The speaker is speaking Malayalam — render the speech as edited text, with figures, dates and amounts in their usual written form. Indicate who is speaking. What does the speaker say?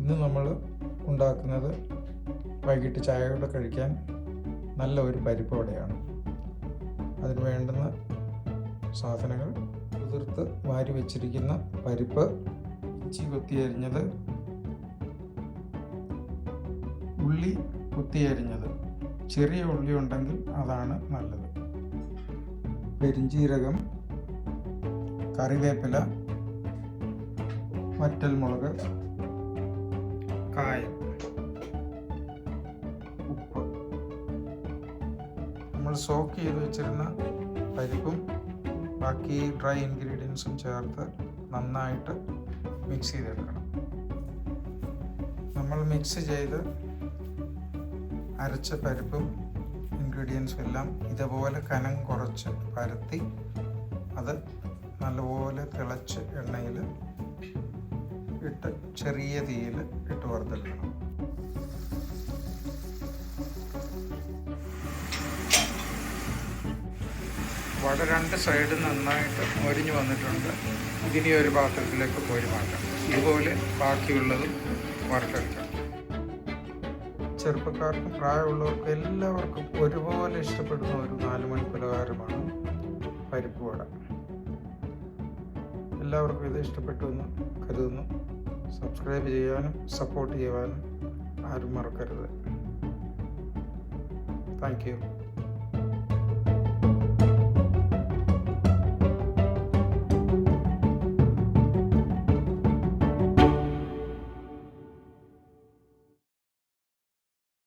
Speaker 1: ഇന്ന് നമ്മൾ ഉണ്ടാക്കുന്നത് വൈകിട്ട് ചായയോടെ കഴിക്കാൻ നല്ല ഒരു പരിപ്പ് വടയാണ്. അതിന് വേണ്ടുന്ന സാധനങ്ങൾ: കുതിർത്ത് വാരി വെച്ചിരിക്കുന്ന പരിപ്പ്, ഇഞ്ചി കൊത്തിയരിഞ്ഞത്, ഉള്ളി കുത്തിയരിഞ്ഞത്, ചെറിയ ഉള്ളി ഉണ്ടെങ്കിൽ അതാണ് നല്ലത്, പെരിഞ്ചീരകം, കറിവേപ്പില, വറ്റൽമുളക്, കായം, ഉപ്പ്. നമ്മൾ സോക്ക് ചെയ്ത് വെച്ചിരുന്ന പരിപ്പും ബാക്കി ഡ്രൈ ഇൻഗ്രീഡിയൻസും ചേർത്ത് നന്നായിട്ട് മിക്സ് ചെയ്തെടുക്കണം. നമ്മൾ മിക്സ് ചെയ്ത് അരച്ച പരിപ്പും ഇൻഗ്രീഡിയൻസും എല്ലാം ഇതുപോലെ കനം കുറച്ച് പരത്തി അത് നല്ലപോലെ തിളച്ച് എണ്ണയിൽ ഇട്ട് ചെറിയ തീയിൽ ഇട്ട് വറുത്തെടുക്കണം. വട രണ്ട് സൈഡ് നന്നായിട്ട് മൊരിഞ്ഞ് വന്നിട്ടുണ്ട്. ഇതിനെ ഒരു പാത്രത്തിലേക്ക് കോരി മാറ്റാം. ഇതുപോലെ ബാക്കിയുള്ളതും വറുത്തെടുക്കണം. ചെറുപ്പക്കാർക്കും പ്രായമുള്ളവർക്കും എല്ലാവർക്കും ഒരുപോലെ ഇഷ്ടപ്പെടുന്ന ഒരു 4 മണി പലഹാരമാണ് പരിപ്പ് വട. എല്ലാവർക്കും ഇത് ഇഷ്ടപ്പെട്ടു എന്ന് കരുതുന്നു. സബ്സ്ക്രൈബ് ചെയ്യാനും സപ്പോർട്ട് ചെയ്യാനും ആരും മറക്കരുത്. Thank you.